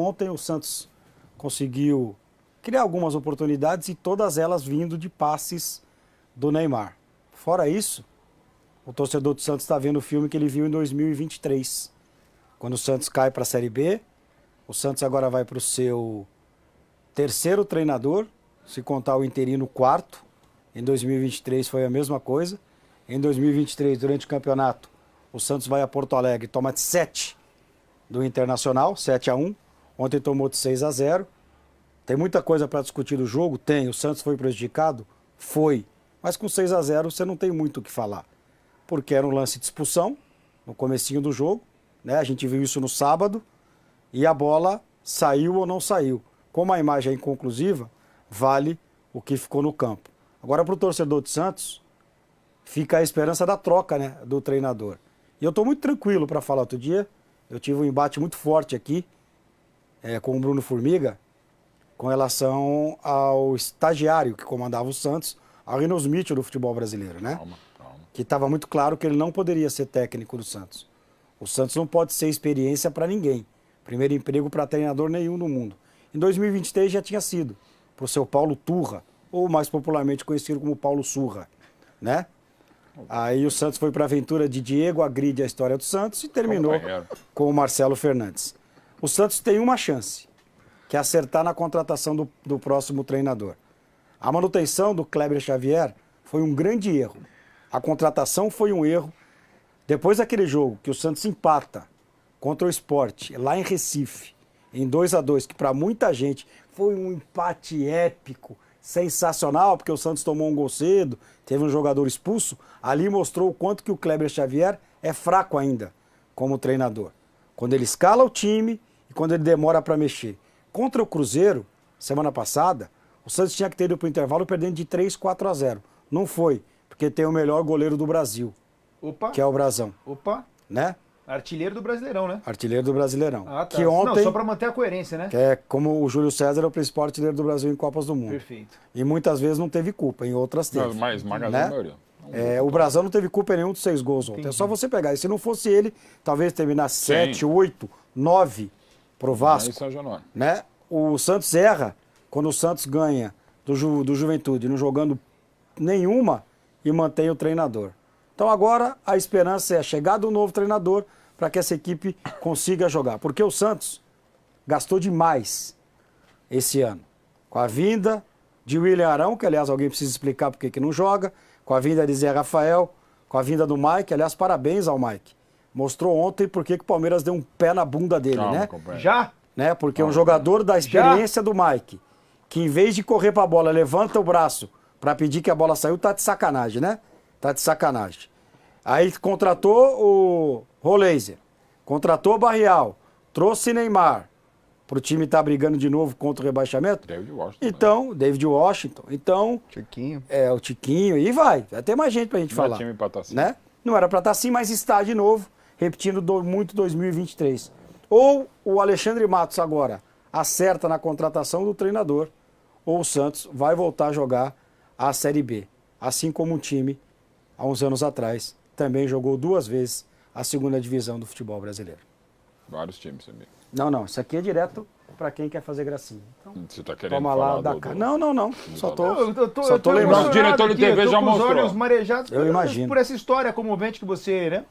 Ontem o Santos conseguiu criar algumas oportunidades e todas elas vindo de passes do Neymar. Fora isso, o torcedor do Santos está vendo o filme que ele viu em 2023. Quando o Santos cai para a Série B, o Santos agora vai para o seu terceiro treinador, se contar o interino, quarto. Em 2023 foi a mesma coisa. Em 2023, durante o campeonato, o Santos vai a Porto Alegre e toma de 7 do Internacional, 7-1. Ontem tomou de 6-0. Tem muita coisa para discutir do jogo? Tem. O Santos foi prejudicado? Foi. Mas com 6-0 você não tem muito o que falar. Porque era um lance de expulsão no comecinho do jogo, né? A gente viu isso no sábado e a bola saiu ou não saiu. Como a imagem é inconclusiva, vale o que ficou no campo. Agora, para o torcedor de Santos, fica a esperança da troca, né, do treinador. E eu estou muito tranquilo para falar. Outro dia, eu tive um embate muito forte aqui com o Bruno Formiga com relação ao estagiário que comandava o Santos, ao Rino Smith do futebol brasileiro, né? Calma. Que estava muito claro que ele não poderia ser técnico do Santos. O Santos não pode ser experiência para ninguém. Primeiro emprego para treinador nenhum no mundo. Em 2023 já tinha sido para o seu Paulo Turra, ou mais popularmente conhecido como Paulo Surra, né? Aí o Santos foi para a aventura de Diego Agride a história do Santos e terminou com o Marcelo Fernandes. O Santos tem uma chance, que é acertar na contratação do próximo treinador. A manutenção do Kleber Xavier foi um grande erro. A contratação foi um erro. Depois daquele jogo que o Santos empata contra o Sport, lá em Recife, em 2-2, que para muita gente foi um empate épico, sensacional, porque o Santos tomou um gol cedo, teve um jogador expulso, ali mostrou o quanto que o Kleber Xavier é fraco ainda como treinador. Quando ele escala o time e quando ele demora para mexer. Contra o Cruzeiro, semana passada, o Santos tinha que ter ido para o intervalo perdendo de 3-4-0. Não foi, porque tem o melhor goleiro do Brasil, que é o Brazão. Né? Artilheiro do Brasileirão, né? Artilheiro do Brasileirão. Ah, tá. Que ontem, não, só para manter a coerência, né? Que é como o Júlio César é o principal artilheiro do Brasil em Copas do Mundo. Perfeito. E muitas vezes não teve culpa, em outras teve. Mas esmagadora maioria. O Brazão não teve culpa em nenhum dos 6 gols ontem. É só você pegar. E se não fosse ele, talvez terminasse 7, 8, 9 pro Vasco. Né? O Santos erra quando o Santos ganha do Juventude, não jogando nenhuma e mantém o treinador. Então agora a esperança é a chegada do novo treinador para que essa equipe consiga jogar. Porque o Santos gastou demais esse ano. Com a vinda de William Arão, que aliás alguém precisa explicar por que não joga, com a vinda de Zé Rafael, com a vinda do Mike, aliás parabéns ao Mike. Mostrou ontem por que o Palmeiras deu um pé na bunda dele, né? Já? Né? Porque é um jogador da experiência do Mike, que em vez de correr para a bola, levanta o braço para pedir que a bola saiu, tá de sacanagem, né? Tá de sacanagem. Aí contratou o Roleiser, contratou o Barrial, trouxe Neymar, pro time estar brigando de novo contra o rebaixamento. David Washington. Então, David Washington. Então, Tiquinho. O Tiquinho, e vai ter mais gente pra gente falar. Time pra tá assim. Né? Não era pra estar assim, mas está de novo, repetindo muito 2023. Ou o Alexandre Matos agora acerta na contratação do treinador, ou o Santos vai voltar a jogar a Série B. Assim como o time, há uns anos atrás, também jogou 2 vezes a segunda divisão do futebol brasileiro. Vários times, sabia? Não, isso aqui é direto para quem quer fazer gracinha. Então, você tá querendo toma falar lá da cara. Não. Só tô lembrando. lembrando. O diretor de TV já mostrou. Os olhos marejados. Eu imagino. Por essa história comovente que você, né,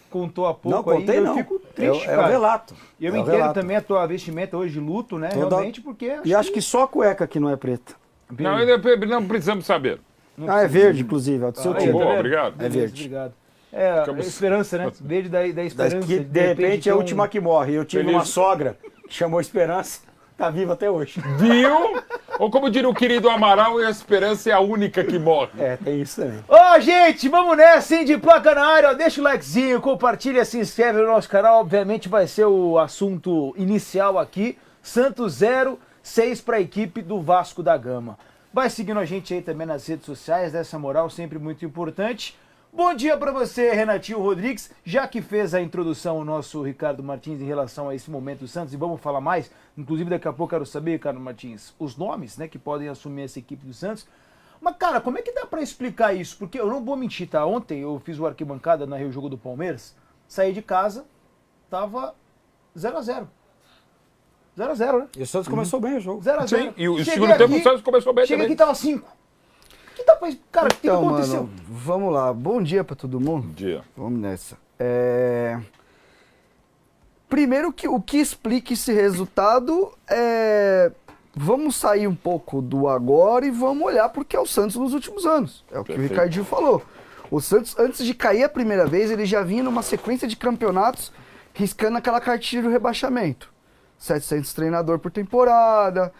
contou há pouco. Não, contei aí, não. Eu fico triste, É o relato. E eu É o entendo relato. também a tua vestimenta hoje de luto, né, realmente, porque... Acho que só a cueca que não é preta. Não precisamos saber. É verde, inclusive, é do seu time. Boa, obrigado. É verde. Obrigado. A esperança, né? Verde da esperança. Que, de repente é a última que morre. Eu tive Feliz. uma sogra que chamou Esperança, tá viva até hoje. Viu? Ou como diria o querido Amaral, a esperança é a única que morre. Tem isso também. Ô, gente, vamos nessa, hein, de placa na área. Ó, deixa o likezinho, compartilha, se inscreve no nosso canal. Obviamente vai ser o assunto inicial aqui. Santos 0, 6 para a equipe do Vasco da Gama. Vai seguindo a gente aí também nas redes sociais, dessa moral sempre muito importante. Bom dia para você, Renatinho Rodrigues. Já que fez a introdução o nosso Ricardo Martins em relação a esse momento do Santos, e vamos falar mais, inclusive daqui a pouco quero saber, Ricardo Martins, os nomes, né, que podem assumir essa equipe do Santos. Mas, cara, como é que dá para explicar isso? Porque eu não vou mentir, tá? Ontem eu fiz o arquibancada na Rio Jogo do Palmeiras, saí de casa, tava 0-0. 0x0, né? E o Santos começou bem o jogo. 0x0. Sim, e o segundo tempo o Santos começou bem Cheguei também. aqui, tava 5. Cara, o que Então, aconteceu? mano, vamos lá. Bom dia pra todo mundo. Bom dia. Vamos nessa. Primeiro, o que explica esse resultado é... Vamos sair um pouco do agora e vamos olhar porque é o Santos nos últimos anos. É o que Perfeito. o Ricardinho falou. O Santos, antes de cair a primeira vez, ele já vinha numa sequência de campeonatos riscando aquela cartilha do rebaixamento. 700 treinador por temporada,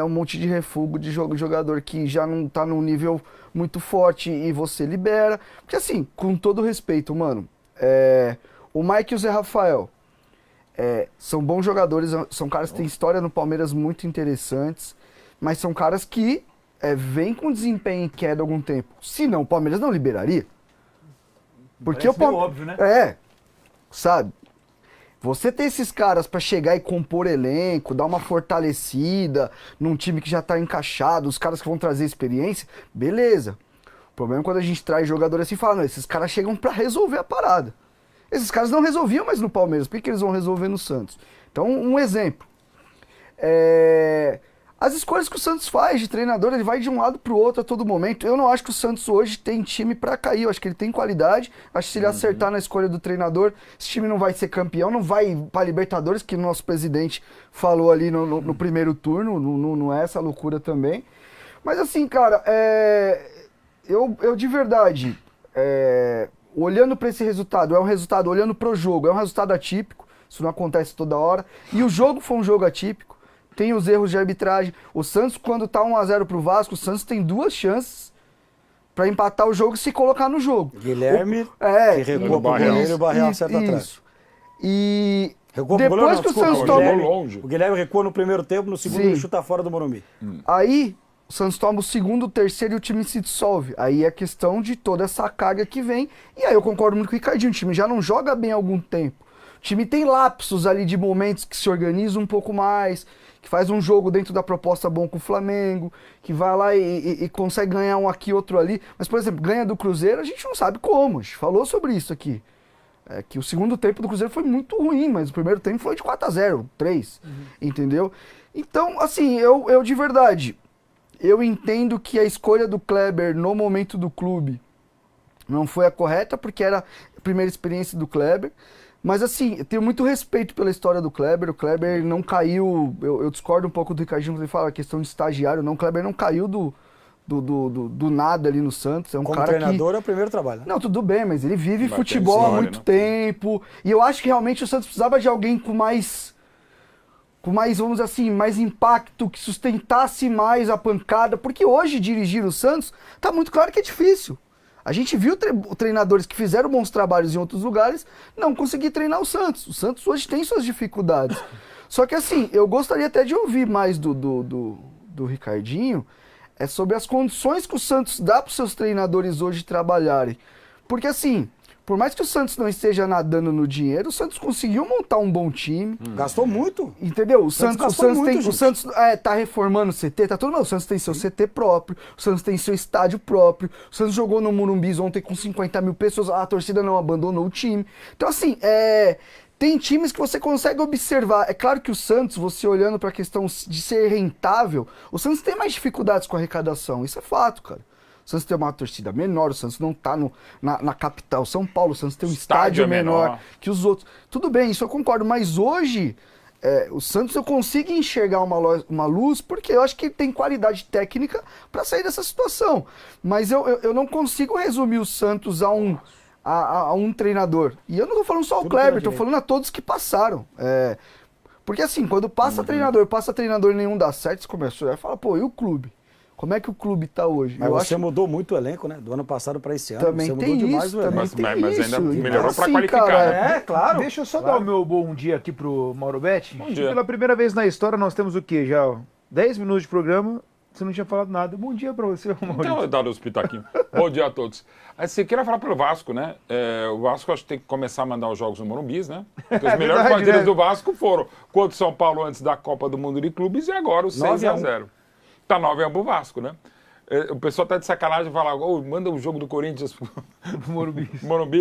um monte de refúgio de jogador que já não tá num nível muito forte e você libera. Porque assim, com todo respeito, mano, o Mike e o Zé Rafael são bons jogadores, são caras que têm história no Palmeiras muito interessantes, mas são caras que vêm com desempenho em queda há algum tempo. Se não, o Palmeiras não liberaria. Porque Parece o Palmeiras... meio óbvio, né? Sabe? Você ter esses caras pra chegar e compor elenco, dar uma fortalecida num time que já tá encaixado, os caras que vão trazer experiência, beleza. O problema é quando a gente traz jogador assim e fala, não, esses caras chegam pra resolver a parada. Esses caras não resolviam mais no Palmeiras, por que eles vão resolver no Santos? Então, um exemplo. As escolhas que o Santos faz de treinador, ele vai de um lado pro outro a todo momento. Eu não acho que o Santos hoje tem time pra cair, eu acho que ele tem qualidade. Acho que se ele acertar na escolha do treinador, esse time não vai ser campeão, não vai pra Libertadores, que o nosso presidente falou ali no primeiro turno, não é essa loucura também. Mas assim, cara, eu de verdade, olhando pra esse resultado, é um resultado, olhando pro jogo, é um resultado atípico, isso não acontece toda hora. E o jogo foi um jogo atípico. Tem os erros de arbitragem. O Santos, quando tá 1x0 pro Vasco, o Santos tem 2 chances pra empatar o jogo e se colocar no jogo. Guilherme, que recuou pro goleiro e o Barreal acerta atrás. E Recuou pro goleiro, depois não, que o desculpa, Santos o toma... Guilherme, longe. o Guilherme recua no primeiro tempo, no segundo Sim. ele chuta fora do Morumbi. Aí, o Santos toma o segundo, o terceiro e o time se dissolve. Aí é questão de toda essa carga que vem. E aí eu concordo muito com o Ricardinho, o time já não joga bem há algum tempo. O time tem lapsos ali de momentos que se organiza um pouco mais, que faz um jogo dentro da proposta bom com o Flamengo, que vai lá e consegue ganhar um aqui, outro ali. Mas, por exemplo, ganha do Cruzeiro, a gente não sabe como. A gente falou sobre isso aqui. Que o segundo tempo do Cruzeiro foi muito ruim, mas o primeiro tempo foi de 4x0, 3, entendeu? Então, assim, eu de verdade, eu entendo que a escolha do Kleber no momento do clube não foi a correta, porque era a primeira experiência do Kleber. Mas assim, eu tenho muito respeito pela história do Kleber. O Kleber não caiu, eu discordo um pouco do Ricardinho quando ele fala a questão de estagiário, não. O Kleber não caiu do nada ali no Santos. É um Como cara treinador é o primeiro trabalho. Né? Não, tudo bem, mas ele vive Mas futebol tem há história, muito né? tempo. E eu acho que realmente o Santos precisava de alguém com mais, vamos dizer assim, mais impacto, que sustentasse mais a pancada. Porque hoje dirigir o Santos tá muito claro que é difícil. A gente viu treinadores que fizeram bons trabalhos em outros lugares não conseguir treinar o Santos. O Santos hoje tem suas dificuldades. Só que assim, eu gostaria até de ouvir mais do Ricardinho sobre as condições que o Santos dá para os seus treinadores hoje trabalharem. Porque assim, por mais que o Santos não esteja nadando no dinheiro, o Santos conseguiu montar um bom time. Gastou muito. Entendeu? O Santos Santos, gastou muito, o gente. Santos tá reformando o CT, tá tudo bem. O Santos tem seu CT próprio, o Santos tem seu estádio próprio, o Santos jogou no Morumbi ontem com 50 mil pessoas, a torcida não abandonou o time. Então assim, tem times que você consegue observar. É claro que o Santos, você olhando para a questão de ser rentável, o Santos tem mais dificuldades com a arrecadação, isso é fato, cara. O Santos tem uma torcida menor, o Santos não tá na capital São Paulo, o Santos tem um estádio menor que os outros. Tudo bem, isso eu concordo, mas hoje o Santos eu consigo enxergar uma luz porque eu acho que ele tem qualidade técnica para sair dessa situação. Mas eu não consigo resumir o Santos a um treinador. E eu não tô falando só o Kleber, tô falando a todos que passaram. Porque assim, quando passa treinador e nenhum dá certo, você começa a falar, pô, e o clube? Como é que o clube tá hoje? Mas você mudou muito o elenco, né? Do ano passado para esse ano. Também você tem mudou demais isso, o elenco. Mas ainda melhorou Então, pra assim, qualificar, cara, né? Claro. Deixa eu só dar o meu bom dia aqui pro Mauro Betti. Bom dia. Pela primeira vez na história nós temos o quê? Já 10 minutos de programa, você não tinha falado nada. Bom dia pra você, Mauro. Então, dado os pitaquinhos. Bom dia a todos. Você queria falar pelo Vasco, né? O Vasco acho que tem que começar a mandar os jogos no Morumbi, né? Porque os melhores verdade, partidas né? do Vasco foram contra o São Paulo antes da Copa do Mundo de Clubes e agora o 6x0. Tá 9x1 pro Vasco, né? O pessoal tá de sacanagem e fala, manda o jogo do Corinthians pro Morumbi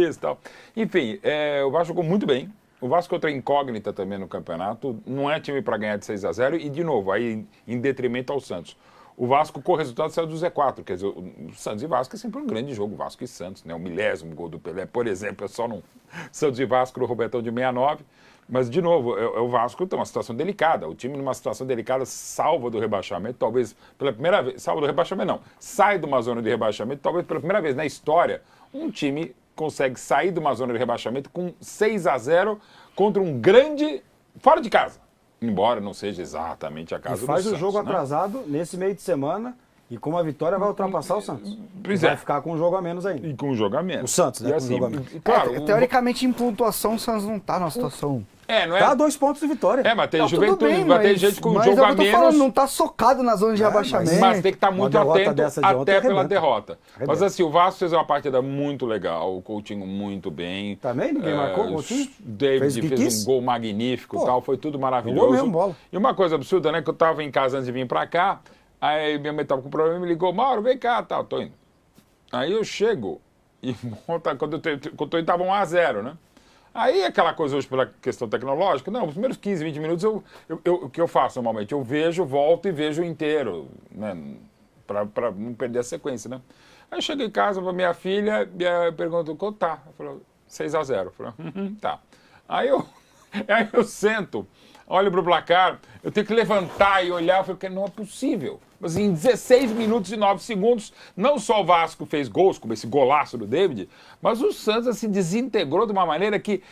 e tal. Enfim, o Vasco jogou muito bem. O Vasco é outra incógnita também no campeonato. Não é time para ganhar de 6-0 e, de novo, aí em detrimento ao Santos. O Vasco, com o resultado, saiu do Z4. Quer dizer, o Santos e Vasco é sempre um grande jogo, Vasco e Santos, né? O 1000º gol do Pelé, por exemplo, é só no Santos e Vasco no Robertão de 69. Mas, de novo, o Vasco tem uma situação delicada. O time numa situação delicada salva do rebaixamento, talvez pela primeira vez. Salva do rebaixamento, não. Sai de uma zona de rebaixamento, talvez pela primeira vez na história, um time consegue sair de uma zona de rebaixamento com 6-0 contra um grande fora de casa. Embora não seja exatamente a casa do Santos. E faz o jogo né? atrasado nesse meio de semana e com uma vitória vai ultrapassar o Santos. Pois Vai é. ficar com um jogo a menos ainda. E com um jogo a menos. O Santos, né? E Com um assim, jogo a menos. claro, Teoricamente, em pontuação, o Santos não tá numa situação... não é? Tá a 2 pontos de vitória. Mas tem Não, tudo Juventude, bem, vai ter gente com um mas jogo é o a que eu tô menos. falando, não tá socado na zona de rebaixamento. Mas tem que estar muito Uma derrota atento dessa de ontem até pela arrebenta. derrota. Mas Arrebenta. assim, o Vasco fez uma partida muito legal, o Coutinho muito bem. Também? Ninguém marcou o Coutinho? O David Fez o que fez quis? um gol magnífico e Pô, tal, foi tudo maravilhoso. jogou mesmo bola. E uma coisa absurda, né, que eu tava em casa antes de vir pra cá, aí minha mãe tava com problema e me ligou, Mauro, vem cá, tal, tô indo. Aí eu chego e quando eu tô indo tava 1-0, né? Aí aquela coisa hoje pela questão tecnológica, não, os primeiros 15, 20 minutos o que eu faço normalmente? Eu vejo, volto e vejo inteiro, né? Pra não perder a sequência, né? Aí eu chego em casa pra minha filha e pergunto, quanto tá? Ela falou, 6-0. Eu falei, tá. Aí eu sento, olho pro placar, eu tenho que levantar e olhar, eu falei, que não é possível. Mas em 16 minutos e 9 segundos, não só o Vasco fez gols, como esse golaço do David, mas o Santos se desintegrou de uma maneira que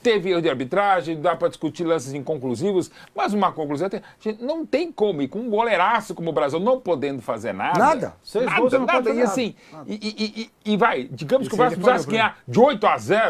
teve erro de arbitragem, dá para discutir lances inconclusivos, mas uma conclusão, gente, não tem como, e com um goleiraço como o Brasil não podendo fazer nada. Nada. 6 gols você não pode fazer E assim, nada. E vai, digamos que o Esse Vasco ele precisasse falhou ganhar de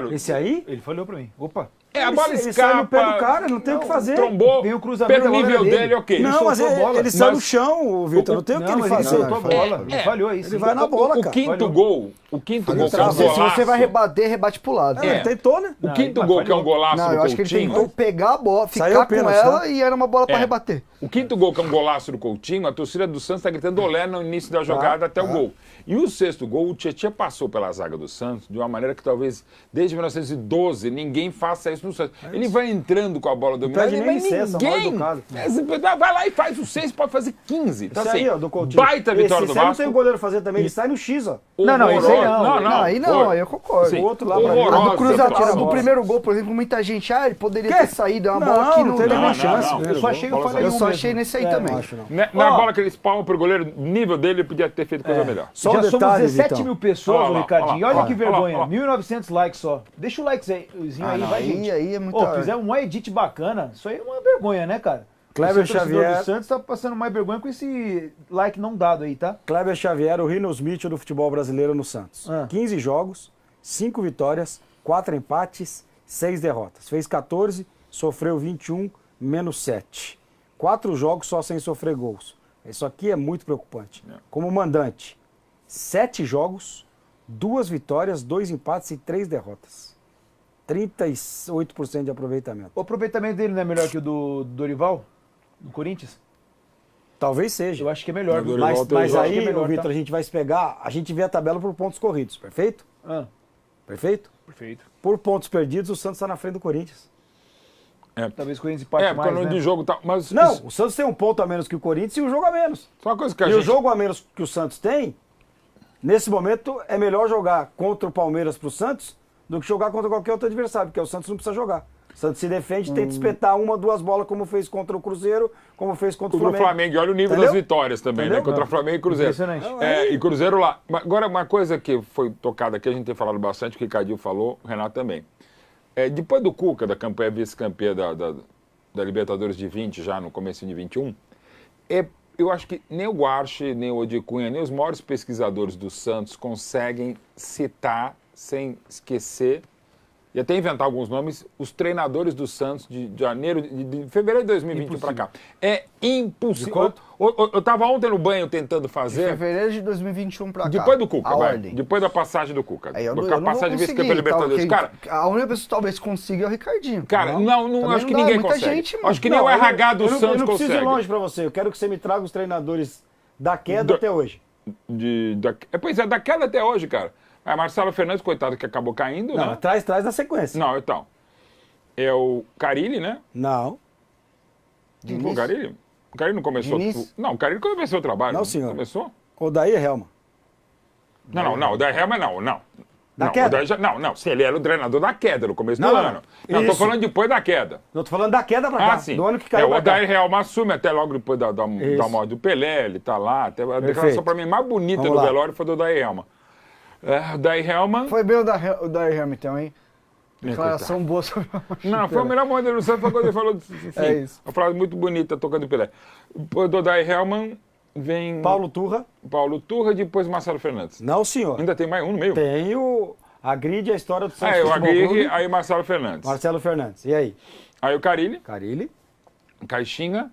8-0. Esse aí? Ele falhou pra mim. Opa. A bola ele escapa. sai no pé do cara, não tem o que fazer. Trombou, Tem o cruzamento, pelo a bola nível era dele. dele, ok. Não, mas soltou a bola. ele sai Mas- no chão, Vitor. Não tem o que ele mas fazer. soltou a bola. É. Falhou aí. Ele sim. vai na bola, O cara. quinto gol, que é um travo. Se golaço. você vai rebater, rebate pro lado. Ele tentou, né? O Não, quinto mas gol, que é um falhou. golaço Não, do eu acho que ele Coutinho. tentou pegar a bola, Saiu ficar com pênalti, ela né? e era uma bola pra rebater. O quinto gol, que é um golaço do Coutinho, a torcida do Santos está gritando olé no início da jogada até o gol. E o sexto gol, o Tietchan passou pela zaga do Santos de uma maneira que talvez desde 1912 ninguém faça isso no Santos. Ele vai entrando com a bola dominada, pede nem mas licença, mal ninguém. educado. Vai lá e faz o 6, pode fazer 15. Então, Esse assim, aí, ó, do Coutinho. baita vitória do Esse aí não Vasco. tem o goleiro fazer também, ele sai no X, ó. Não, esse aí não. Não, Aí não, aí eu concordo. Sim. O outro lá pra mim. Horrorosa. A do cruzamento, tira a do bola. primeiro gol, por exemplo, muita gente, ele poderia Quê? ter saído, é uma Não, bola que não não teve dá. nem chance. não. Eu só achei que eu falei Eu um só mesmo. achei nesse aí Não também. acho, não. Na Ó. bola que eles palmam pro goleiro, nível dele, ele podia ter feito coisa melhor. Só Já um somos detalhe, 17 Vitão. mil pessoas, Olha lá, Ricardinho. olha lá, Olha que olha lá, vergonha. olha lá. 1.900 likes só. Deixa o likezinho aí, não, vai, aí- gente. aí é muito Ô, hora. fizemos um edit bacana. Isso aí é uma vergonha, né, cara? Kleber Você, torcedor Xavier. do Santos tá passando mais vergonha com esse like não dado aí, tá? Kleber Xavier, o Rino Smith do futebol brasileiro no Santos. 15 jogos, 5 vitórias, 4 empates, 6 derrotas. Fez 14, sofreu 21, menos 7. 4 jogos só sem sofrer gols. Isso aqui é muito preocupante. Como mandante, 7 jogos, 2 vitórias, 2 empates e 3 derrotas. 38% de aproveitamento. O aproveitamento dele não é melhor que o do Dorival? Do Corinthians? Talvez seja. Eu acho que é melhor. Mas viu? Dorival Mas, tem mas jogos que é aí, melhor, Vitor, tá? a gente vai se pegar, a gente vê a tabela por pontos corridos, perfeito? Ah, Perfeito? perfeito. Por pontos perdidos, o Santos está na frente do Corinthians. Talvez o Corinthians empate Porque mais, no né? de jogo tá. Mas Não, isso- o Santos tem um ponto a menos que o Corinthians e o jogo a menos. só uma coisa que a E gente. o jogo a menos que o Santos tem, nesse momento, é melhor jogar contra o Palmeiras pro Santos do que jogar contra qualquer outro adversário, porque o Santos não precisa jogar. O Santos se defende, tenta espetar 1, 2 bolas, como fez contra o Cruzeiro, como fez contra o Contra o Flamengo. Flamengo, e olha o nível Entendeu? das vitórias também, Entendeu? né? Contra Flamengo e Cruzeiro. Impressionante. E Cruzeiro lá. Agora, uma coisa que foi tocada aqui, a gente tem falado bastante, o que o Ricardinho falou, o Renato também. Depois do Cuca, da campanha vice-campeã da Libertadores de 20, já no começo de 21, eu acho que nem o Guarchi, nem o Odi Cunha, nem os maiores pesquisadores do Santos conseguem citar, sem esquecer, e até inventar alguns nomes, os treinadores do Santos de janeiro, de fevereiro de 2021 para cá. É impossível. Eu estava ontem no banho tentando De fazer. fevereiro de 2021 pra cá. Depois do Cuca, a vai. ordem. Depois da passagem do Cuca. Aí eu do não vou passagem de vice-campeão conseguir, Libertadores. tá, Cara, a única pessoa que talvez consiga é o Ricardinho. cara, não Também acho que não dá, ninguém muita consegue. gente, mano. Acho que nem o RH do eu Santos não preciso ir consegue. longe pra você, eu quero que você me traga os treinadores da queda até hoje. Pois é, daquela até hoje, cara. A Marcelo Fernandes, coitado, que acabou caindo, Não, né? traz na sequência. Não, então. é o Carille, né? Não. Pô, o Carille não começou... Diniz? Não, o Carille começou o trabalho. Não, senhor. Começou? Odair Helman. Não, o Odair Helman não. Da Não, queda? o Odair não. Se ele era o treinador da queda no começo do Não, ano. Não, tô isso. falando depois da queda. Eu tô falando da queda pra cá, Ah, sim. do ano que caiu o pra cá. Odair Helman assume até logo depois da Isso. morte do Pelé, ele tá lá. Até a declaração Perfeito. pra mim mais bonita Vamos do lá. velório foi do Odair Helman. O Odair Helman... Foi bem o da Hamilton, hein? Declaração boa sobre o Não, foi o melhor momento do Santos, foi quando ele falou, enfim, É isso. uma frase muito bonita, tocando Pelé. Depois do Odair Helman, vem Paulo Turra. Paulo Turra, depois Marcelo Fernandes. Não, senhor. Ainda tem mais um no meio? Tem o Agride, a história do Santos Aí o Futebol Aguirre, Clube. aí Marcelo Fernandes. Marcelo Fernandes. E aí? Aí o Carille, Carilli, Caixinha,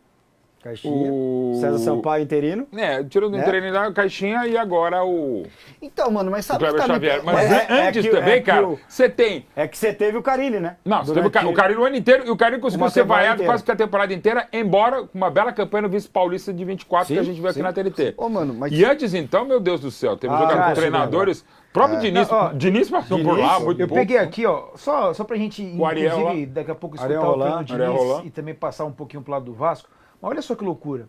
Caixinha, O- César Sampaio interino. tirou do Né? treino da Caixinha e agora o Então, mano, mas sabe Kleber que tá Xavier. me... Mas Mas antes também, cara, você tem... É que você teve o Carilli, né? Não, você teve Durante- o Carille o ano inteiro, e o Carille conseguiu Uma ser temporada vaiado inteira. quase que a temporada inteira, embora com uma bela campanha no Vice-Paulista de 24 que Sim, a gente viu aqui sim. na TNT. Ô, mano, mas... E antes então, meu Deus do céu, teve jogado cara, com treinadores. Próprio Diniz, Não, ó, Diniz passou por Diniz, lá, muito Eu pouco. peguei aqui, ó, só pra gente, O Ariel inclusive, lá. daqui a pouco Ariel escutar o Roland. plano Ariel Diniz Roland. e também passar um pouquinho pro lado do Vasco. Mas olha só que loucura.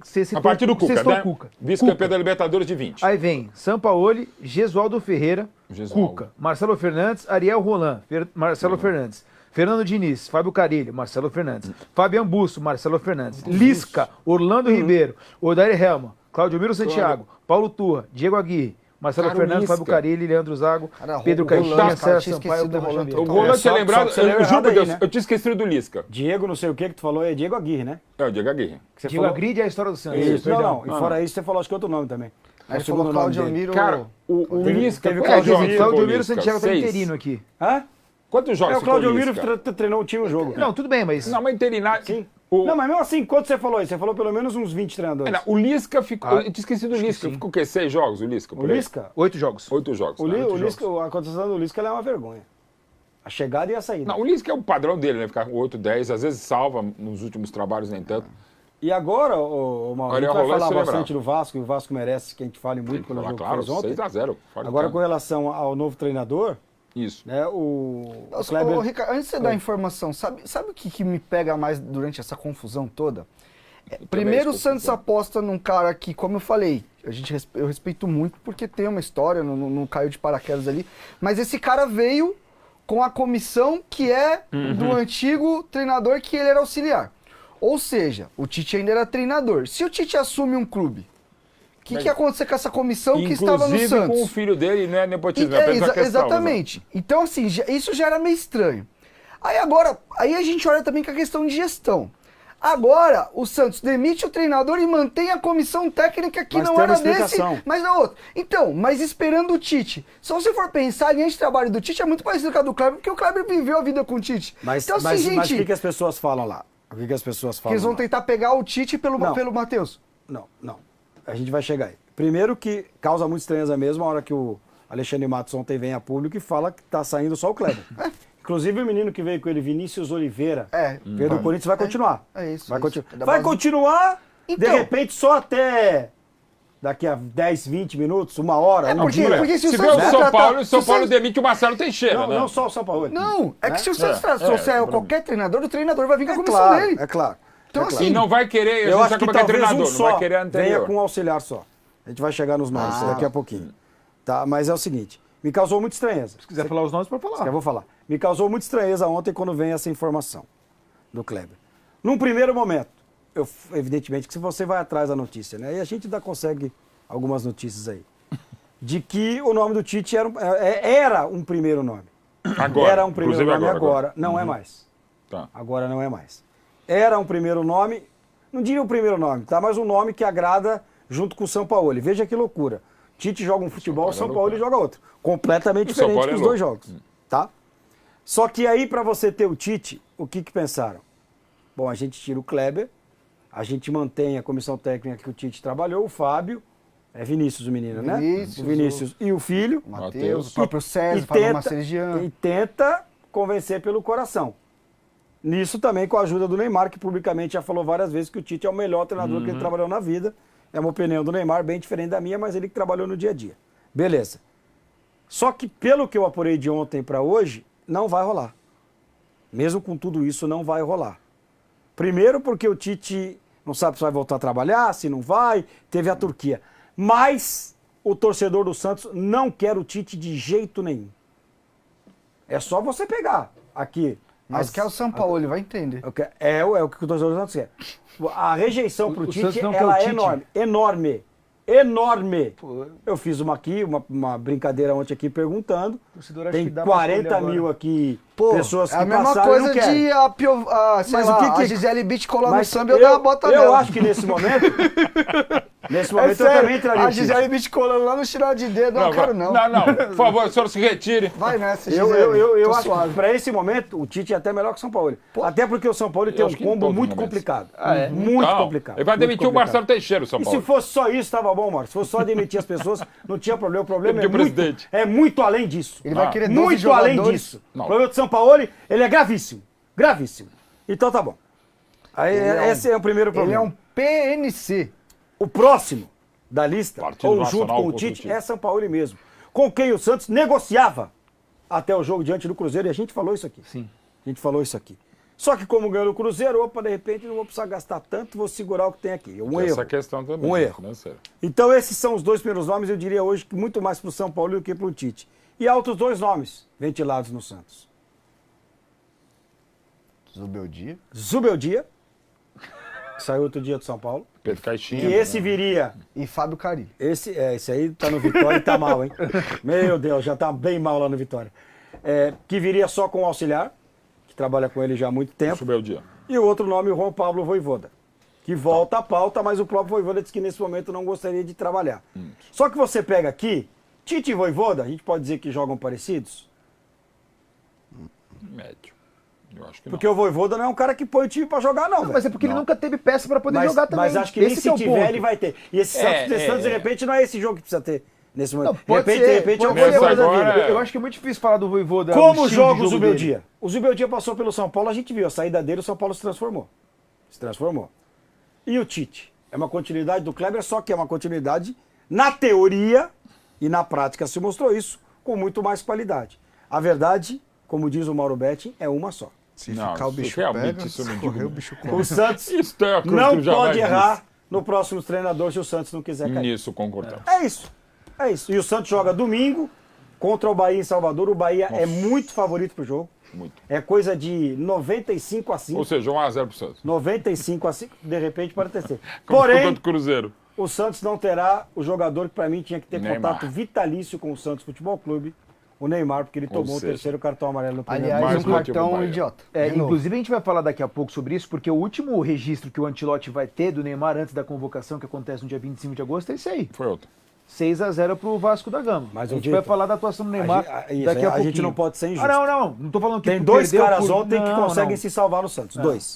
Você citou- A partir do você Cuca, citou né? o Cuca. Vice-campeão da Libertadores de 20. Aí vem Sampaoli, Gesualdo Ferreira, Gesualdo. Cuca, Marcelo Fernandes, Ariel Roland, Marcelo Fernandes, Fernando Diniz, Fábio Carilli, Marcelo Fernandes, Fabian Busso, Marcelo Fernandes, Lisca, Orlando Ribeiro, Odair Helman, Claudio Miro Santiago, Paulo Turra, Diego Aguirre, Marcelo Cara, o Fernandes, Lisca. Fábio Carilli, Leandro Zago, Cara, Pedro o Roland, Caixinha, cara, César tinha Sampaio, esquecido do Kleber Roland. Xavier. O Roland só- tinha lembrado, só que você lembra eu juro por errado Deus, aí, né? eu tinha esquecido do Lisca. Diego, não sei o que tu falou, é Diego Aguirre, né? É, o Diego Aguirre. Que você Diego falou... Agride é a história do Santos. Isso, não, perdão. não. E fora isso, você falou acho que outro nome também. Aí O falou segundo nome Claudio dele. Miro... Cara, o Teve- Lisca... teve o quantos Claudio jogos Miro, jogou Claudio o Miro Lisca? Santiago tá 6? interino aqui. Hã? Quantos jogos É, o Claudio ficou Miro Lisca? treinou o time o jogo. Não, tudo bem, mas... Não, mas interina... Sim. O... Não, mas mesmo assim, quanto você falou isso? Você falou pelo menos uns 20 treinadores. Não, o Lisca ficou... Ah, eu tinha esquecido do acho que Lisca. sim. Ficou o quê? 6 jogos o Lisca? O por aí? Lisca? 8 jogos. 8 jogos. O, tá? o Lisca, a contratação do Lisca ela é uma vergonha. A chegada e a saída. Não, o Lisca é o padrão dele, né? Ficar com 8, 10, às vezes salva nos últimos trabalhos, nem tanto. E agora, o Mauro, a gente Ariel vai Roland, falar se bastante lembrar. do Vasco, e o Vasco merece que a gente fale muito pelo Falar, jogo claro, que fez ontem. 6-0. fora de Agora, casa. com relação ao novo treinador, Isso. né, o Nossa, Kleber... ô, Ricardo, antes de você dar a informação, sabe o que me pega mais durante essa confusão toda? Primeiro, o estou Santos aposta num cara que, como eu falei, eu respeito muito porque tem uma história, não caiu de paraquedas ali, mas esse cara veio com a comissão que é do antigo treinador que ele era auxiliar. Ou seja, o Tite ainda era treinador. Se o Tite assume um clube, o que ia acontecer com essa comissão que estava no Inclusive Santos? com o filho dele, né? Nepotismo. É, é a mesma questão, exatamente. Então, assim, isso já era meio estranho. Aí a gente olha também com a questão de gestão. Agora, o Santos demite o treinador e mantém a comissão técnica que Mas não tem era uma desse, explicação. mas é outro. Então, mas esperando o Tite. Se você for pensar, a linha de trabalho do Tite é muito parecida com a do Kleber, porque o Kleber viveu a vida com o Tite. Mas, então, assim, mas o gente, que as pessoas falam lá? O que as pessoas que falam eles vão lá? tentar pegar o Tite pelo Não. Matheus. Não. A gente vai chegar aí. Primeiro que causa muito estranheza mesmo a hora que o Alexandre Matos ontem vem a público e fala que tá saindo só o Kleber. Inclusive o menino que veio com ele, Vinícius Oliveira, veio do Corinthians, vai continuar. É isso. Vai, é isso. continuar. Vai continuar, de Então. repente, só até daqui a 10, 20 minutos, uma hora. Porque- se o Se Santos vê o São contratar- Paulo, o se São o Paulo Santos- demite o Marcelo Teixeira, Não, né? não só o São Paulo. Não, é que se o Santos É, trouxer é, qualquer treinador, o treinador vai vir com a É comissão claro, dele. é claro. Então, é claro. assim, E não vai querer, a gente Eu acho sabe que como é que é talvez treinador, um não só vai querer venha anterior. com um auxiliar só. A gente vai chegar nos nomes daqui a pouquinho. Tá? Mas é o seguinte, me causou muita estranheza. Se quiser falar os nomes, pode falar. Eu vou falar. Me causou muita estranheza ontem quando vem essa informação do Kleber. Num primeiro momento, evidentemente que se você vai atrás da notícia, né? E a gente ainda consegue algumas notícias aí. De que o nome do Tite era um primeiro nome. Agora, Era um primeiro inclusive nome agora. Não Uhum. é mais. Tá. Agora não é mais. Era um primeiro nome, não diria o primeiro nome, tá? Mas um nome que agrada junto com o São Paulo. Veja que loucura. Tite joga um futebol, o São Paulo joga outro. Completamente O São diferente Paulo é dos dois louco. jogos. Tá? Só que aí, para você ter o Tite, o que pensaram? Bom, a gente tira o Kleber, a gente mantém a comissão técnica que o Tite trabalhou, o Fábio, é Vinícius o menino, né? Vinícius, O Vinícius e o filho. O Matheus, Matheus. o próprio César, o Fábio Marceligiano. E tenta convencer pelo coração. Nisso também com a ajuda do Neymar, que publicamente já falou várias vezes que o Tite é o melhor treinador que ele trabalhou na vida. É uma opinião do Neymar, bem diferente da minha, mas ele que trabalhou no dia a dia. Beleza. Só que pelo que eu apurei de ontem para hoje, não vai rolar. Mesmo com tudo isso, não vai rolar. Primeiro porque o Tite não sabe se vai voltar a trabalhar, se não vai, teve a Turquia. Mas o torcedor do Santos não quer o Tite de jeito nenhum. É só você pegar aqui. Mas que é o São Paulo, ele vai entender. É o que o torcedor do Santos quer. A rejeição pro O Santos Tite, não quer ela o é Tite? enorme. Enorme. Enorme. Eu fiz uma brincadeira ontem aqui perguntando. O torcedor acha Tem que dá pra 40 escolher mil agora. aqui, Pô, pessoas que é a mesma passaram e não coisa querem. de sei Mas lá, o que a Gisele Beach colar no Mas samba e eu dar uma bota eu nela. acho que nesse momento, eu sério, também entraria a no Tite. Gisele Beach colando lá no tirar de dedo, não quero não. Não, por favor, o senhor se retire. Vai nessa, Eu Gisele. eu tô acho suave. que para esse momento o Tite é até melhor que o São Paulo. Até porque o São Paulo tem um acho que em combo todos muito os momentos. complicado. é? Muito Não, complicado. Ele vai muito demitir o complicado. Marcelo Teixeira, o São E Paulo. se fosse só isso, estava bom, Marcos. Se fosse só demitir as pessoas, não tinha problema. O problema Demitir o presidente. é muito além disso. Ele vai querer 12 Muito além jogadores. disso. Não. O problema do São Paulo, ele é gravíssimo. Gravíssimo. Então tá bom. Aí, esse é o primeiro Ele problema. é um PNC. O próximo da lista, Partido ou junto Nacional com o contra o Tite, Tite. é São Paulo mesmo. Com quem o Santos negociava até o jogo diante do Cruzeiro. E a gente falou isso aqui. Sim. A gente falou isso aqui. Só que como ganhou o Cruzeiro, opa, de repente não vou precisar gastar tanto, vou segurar o que tem aqui. Um erro. Essa questão também. Um erro. financeira. Então esses são os dois primeiros nomes, eu diria hoje que muito mais para o São Paulo do que para o Tite. E há outros dois nomes ventilados no Santos. Zubeldia. Zubeldia, que saiu outro dia do São Paulo. Pedro Caixinha. Que esse viria. E Fábio Carilli. Esse aí tá no Vitória e tá mal, hein? Meu Deus, já tá bem mal lá no Vitória. Que viria só com o auxiliar, que trabalha com ele já há muito tempo. Subiu o dia. E o outro nome, o Juan Pablo Vojvoda, que volta à pauta, mas o próprio Vojvoda disse que nesse momento não gostaria de trabalhar. Só que você pega aqui, Tite e Vojvoda, a gente pode dizer que jogam parecidos? Médio. Eu acho que Porque o Vojvoda não é um cara que põe o time pra jogar, não. Não, mas é porque ele nunca teve peça pra poder jogar também. Mas acho que nem Esse se é o tiver, ponto. ele vai ter. E esse Santos, de repente, não é esse jogo que precisa ter nesse momento. Não, pode de ser, repente é o pode ser, Vojvoda da mas vida. agora- Eu acho que é muito difícil falar do Vojvoda. Como estilo de joga o jogo Zubeldia? dele. O Zubeldia passou pelo São Paulo, a gente viu. A saída dele, o São Paulo se transformou. Se transformou. E o Tite? É uma continuidade do Kleber, só que é uma continuidade na teoria e na prática se mostrou isso com muito mais qualidade. A verdade, como diz o Mauro Betti, é uma só. Se Não, ficar o isso bicho realmente, pega, isso eu se não correr digo o bicho O come. Santos Isso é uma coisa não que eu jamais pode errar disse. no próximo treinador se o Santos não quiser cair. Nisso concordamos. É isso. É isso. E o Santos joga domingo contra o Bahia em Salvador. O Bahia é muito favorito pro jogo. Muito. É coisa de 95 a 5. Ou seja, 1-0 pro Santos. 95 a 5, de repente pode ter sido. Como ficou Porém, contra o Cruzeiro. o Santos não terá o jogador que para mim tinha que ter Neymar. contato vitalício com o Santos Futebol Clube, o Neymar, porque ele tomou o seja, terceiro cartão amarelo no primeiro Aliás, Mais um um motivo cartão Bahia. idiota. É, De novo. inclusive a gente vai falar daqui a pouco sobre isso, porque o último registro que o Ancelotti vai ter do Neymar antes da convocação, que acontece no dia 25 de agosto, é esse aí. Foi outro. 6-0 pro Vasco da Gama. Mas a o gente vai Vitor, falar da atuação do Neymar isso, daqui a a pouquinho. gente não pode ser injusto. Ah, não tô falando que Tem dois perdeu caras por- ontem que Não, conseguem não. se salvar no Santos. Dois.